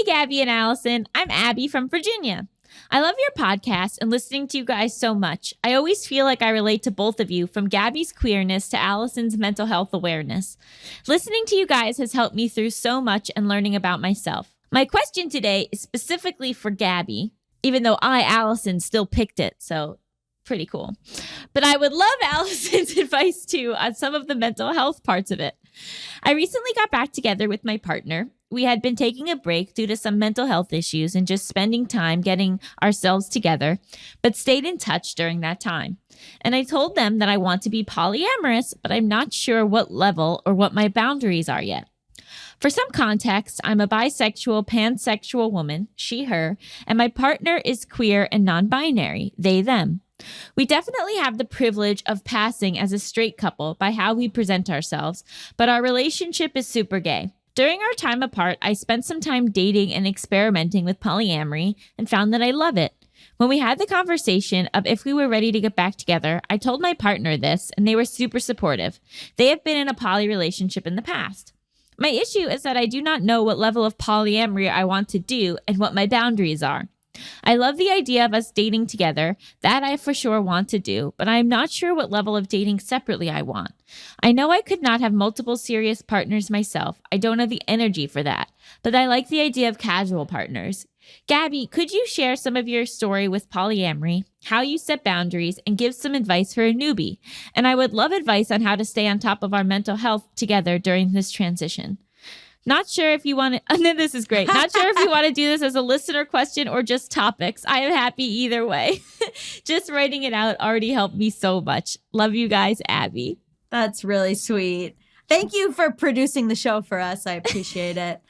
Hey, Gabby and Allison. I'm Abby from Virginia. I love your podcast and listening to you guys so much. I always feel like I relate to both of you, from Gabby's queerness to Allison's mental health awareness. Listening to you guys has helped me through so much and learning about myself. My question today is specifically for Gabby, even though I, Allison, still picked it, so pretty cool. But I would love Allison's advice too on some of the mental health parts of it. I recently got back together with my partner. We had been taking a break due to some mental health issues and just spending time getting ourselves together, but stayed in touch during that time. And I told them that I want to be polyamorous, but I'm not sure what level or what my boundaries are yet. For some context, I'm a bisexual, pansexual woman, she, her, and my partner is queer and non-binary, they, them. We definitely have the privilege of passing as a straight couple by how we present ourselves, but our relationship is super gay. During our time apart, I spent some time dating and experimenting with polyamory and found that I love it. When we had the conversation of if we were ready to get back together, I told my partner this, and they were super supportive. They have been in a poly relationship in the past. My issue is that I do not know what level of polyamory I want to do and what my boundaries are. I love the idea of us dating together. That I for sure want to do, but I am not sure what level of dating separately I want. I know I could not have multiple serious partners myself. I don't have the energy for that, but I like the idea of casual partners. Gabby, could you share some of your story with polyamory, how you set boundaries, and give some advice for a newbie? And I would love advice on how to stay on top of our mental health together during this transition. Not sure if you want to, and then this is great. Not sure if you want to do this as a listener question or just topics. I am happy either way. Just writing it out already helped me so much. Love you guys, Abby. That's really sweet. Thank you for producing the show for us. I appreciate it.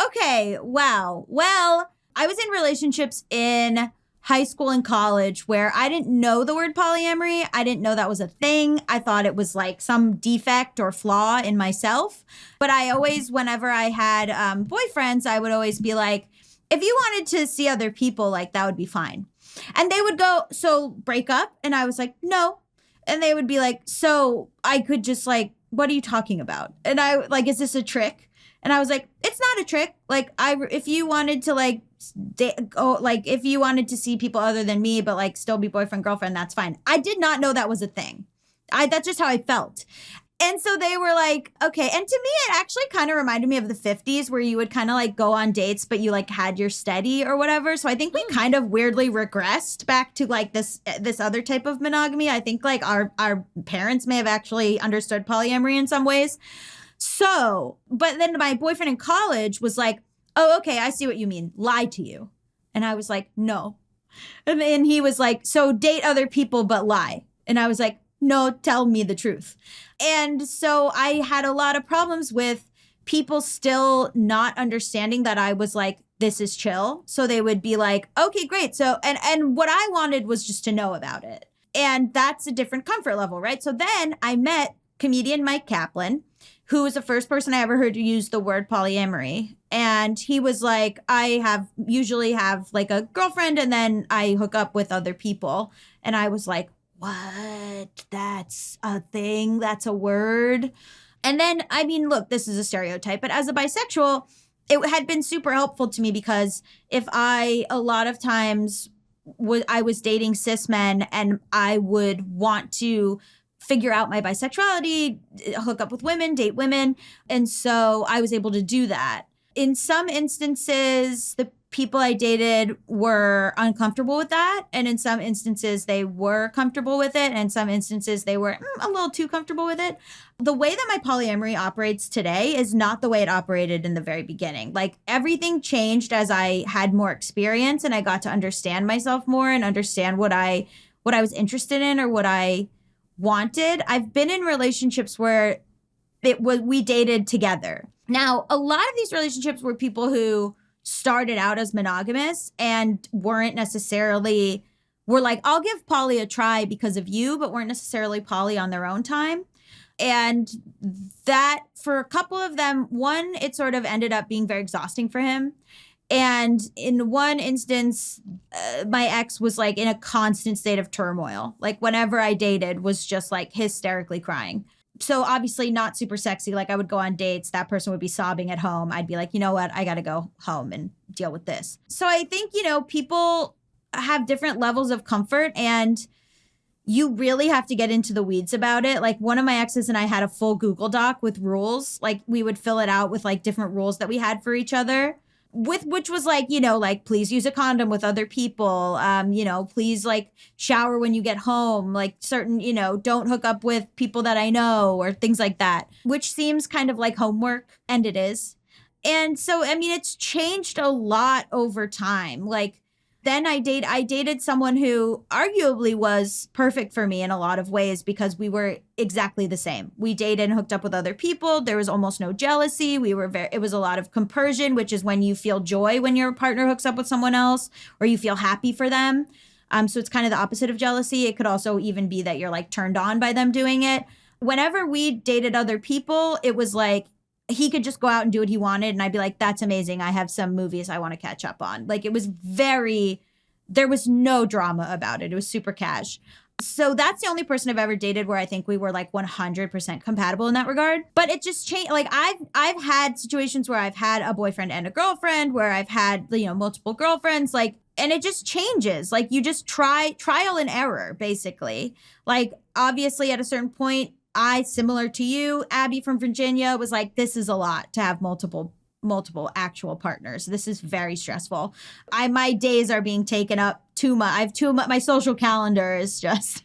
Okay, wow. Well, I was in relationships in high school and college where I didn't know the word polyamory. I didn't know that was a thing. I thought it was like some defect or flaw in myself. But I always, whenever I had boyfriends, I would always be like, if you wanted to see other people, like that would be fine. And they would go, so break up? And I was like, no. And they would be like, so I could just like, what are you talking about? And I like, is this a trick? And I was like, it's not a trick. Like, if you wanted to like, if you wanted to see people other than me, but like still be boyfriend, girlfriend, that's fine. I did not know that was a thing. That's just how I felt. And so they were like, okay. And to me, it actually kind of reminded me of the 50s where you would kind of like go on dates, but you like had your steady or whatever. So I think we kind of weirdly regressed back to like this other type of monogamy. I think like our parents may have actually understood polyamory in some ways. So, but then my boyfriend in college was like, oh, okay, I see what you mean. Lie to you. And I was like, no. And then he was like, so date other people, but lie. And I was like, no, tell me the truth. And so I had a lot of problems with people still not understanding that I was like, this is chill. So they would be like, okay, great. So, and what I wanted was just to know about it. And that's a different comfort level, right? So then I met comedian Mike Kaplan, who was the first person I ever heard to use the word polyamory. And he was like, I usually have like a girlfriend and then I hook up with other people. And I was like, what? That's a thing? That's a word? And then, I mean, look, this is a stereotype, but as a bisexual, it had been super helpful to me because a lot of times I was dating cis men and I would want to figure out my bisexuality, hook up with women, date women. And so I was able to do that. In some instances, the people I dated were uncomfortable with that. And in some instances, they were comfortable with it. And in some instances, they were a little too comfortable with it. The way that my polyamory operates today is not the way it operated in the very beginning. Like everything changed as I had more experience and I got to understand myself more and understand what I was interested in or what I wanted. I've been in relationships where we dated together. Now, a lot of these relationships were people who started out as monogamous and weren't necessarily, were like, I'll give poly a try because of you, but weren't necessarily poly on their own time. And that for a couple of them, one, it sort of ended up being very exhausting for him. And in one instance, my ex was like in a constant state of turmoil. Like whenever I dated was just like hysterically crying. So obviously not super sexy. Like I would go on dates. That person would be sobbing at home. I'd be like, you know what? I got to go home and deal with this. So I think, people have different levels of comfort, and you really have to get into the weeds about it. Like one of my exes and I had a full Google Doc with rules. Like we would fill it out with like different rules that we had for each other. Which was like, like please use a condom with other people. Please like shower when you get home. Like certain, don't hook up with people that I know or things like that, which seems kind of like homework, and it is. And so, I mean, it's changed a lot over time. Like then I dated someone who arguably was perfect for me in a lot of ways because we were exactly the same. We dated and hooked up with other people. There was almost no jealousy. It was a lot of compersion, which is when you feel joy when your partner hooks up with someone else or you feel happy for them. So it's kind of the opposite of jealousy. It could also even be that you're like turned on by them doing it. Whenever we dated other people, it was like, he could just go out and do what he wanted. And I'd be like, that's amazing. I have some movies I want to catch up on. Like it was there was no drama about it. It was super cash. So that's the only person I've ever dated where I think we were like 100% compatible in that regard. But it just changed. Like I've had situations where I've had a boyfriend and a girlfriend, where I've had, multiple girlfriends, like, and it just changes. Like you just trial and error, basically. Like obviously at a certain point, similar to you, Abby from Virginia, was like, this is a lot to have multiple actual partners. This is very stressful. My days are being taken up too much. I have my social calendar is just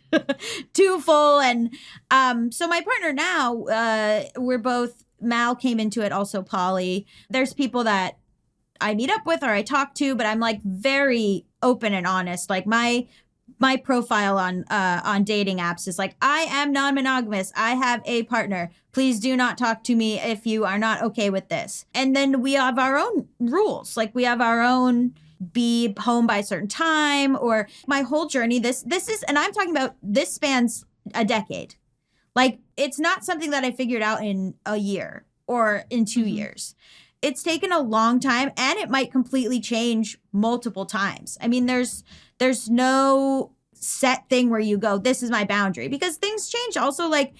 too full. And so my partner now, we're both, Mal came into it, also poly. There's people that I meet up with or I talk to, but I'm like very open and honest. Like my profile on dating apps is like, I am non-monogamous. I have a partner. Please do not talk to me if you are not okay with this. And then we have our own rules. Like we have our own be home by a certain time, or my whole journey. This is, and I'm talking about, this spans a decade. Like it's not something that I figured out in a year or in 2 years. It's taken a long time, and it might completely change multiple times. I mean, there's no set thing where you go, this is my boundary, because things change. Also, like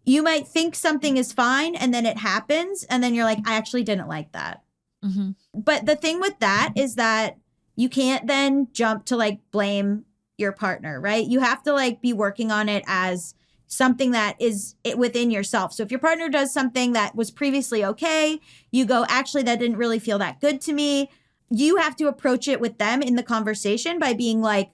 you might think something is fine and then it happens and then you're like, I actually didn't like that. Mm-hmm. But the thing with that is that you can't then jump to like blame your partner, right? You have to like be working on it as something that is within yourself. So if your partner does something that was previously okay, you go, actually, that didn't really feel that good to me. You have to approach it with them in the conversation by being like,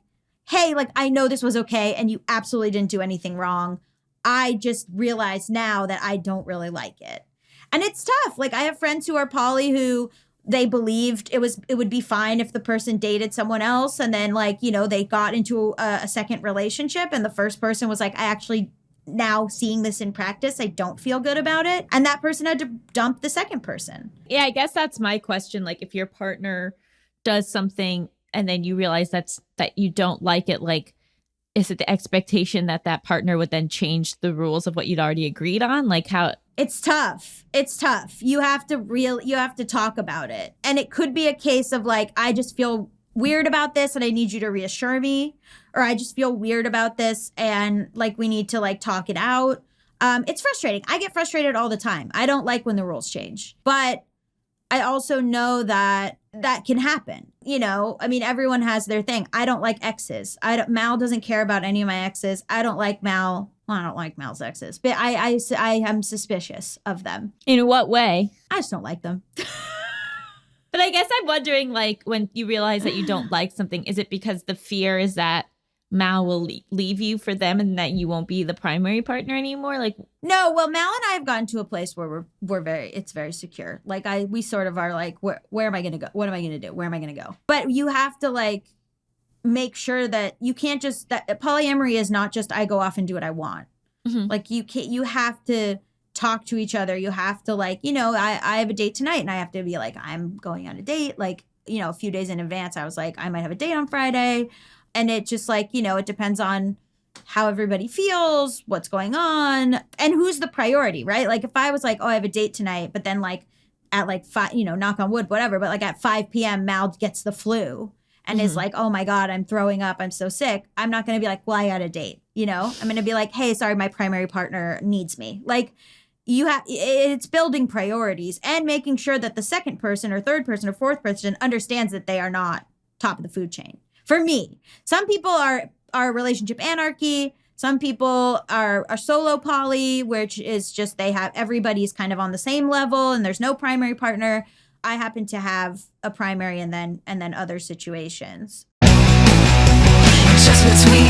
hey, like, I know this was okay and you absolutely didn't do anything wrong. I just realized now that I don't really like it. And it's tough. Like I have friends who are poly who they believed it would be fine if the person dated someone else. And then like, they got into a second relationship and the first person was like, I actually, now seeing this in practice, I don't feel good about it. And that person had to dump the second person. Yeah, I guess that's my question. Like if your partner does something and then you realize that you don't like it, like, is it the expectation that partner would then change the rules of what you'd already agreed on? Like how... It's tough. You have to talk about it. And it could be a case of like, I just feel weird about this and I need you to reassure me, or I just feel weird about this and like we need to like talk it out. It's frustrating. I get frustrated all the time. I don't like when the rules change, but I also know that can happen. I mean, everyone has their thing. I don't like exes. Mal doesn't care about any of my exes. I don't like Mal. Well, I don't like Mal's exes, but I am suspicious of them. In what way? I just don't like them. But I guess I'm wondering, like, when you realize that you don't like something, is it because the fear is that Mal will leave you for them and that you won't be the primary partner anymore? Like, no, well, Mal and I have gotten to a place where it's very secure. Like we sort of are like, where am I going to go? What am I going to do? Where am I going to go? But you have to like make sure that you can't that polyamory is not just I go off and do what I want. Mm-hmm. Like you have to talk to each other. You have to like, I have a date tonight and I have to be like, I'm going on a date. Like, a few days in advance, I was like, I might have a date on Friday. And it just like, it depends on how everybody feels, what's going on, and who's the priority, right? Like if I was like, oh, I have a date tonight, but then like at like 5, knock on wood, whatever, but like at 5 p.m. Mal gets the flu and is like, oh my God, I'm throwing up, I'm so sick. I'm not going to be like, well, I got a date. You know, I'm going to be like, hey, sorry, my primary partner needs me. Like, it's building priorities and making sure that the second person or third person or fourth person understands that they are not top of the food chain. For me, some people are relationship anarchy. Some people are solo poly, which is just everybody's kind of on the same level and there's no primary partner. I happen to have a primary and then other situations. Just between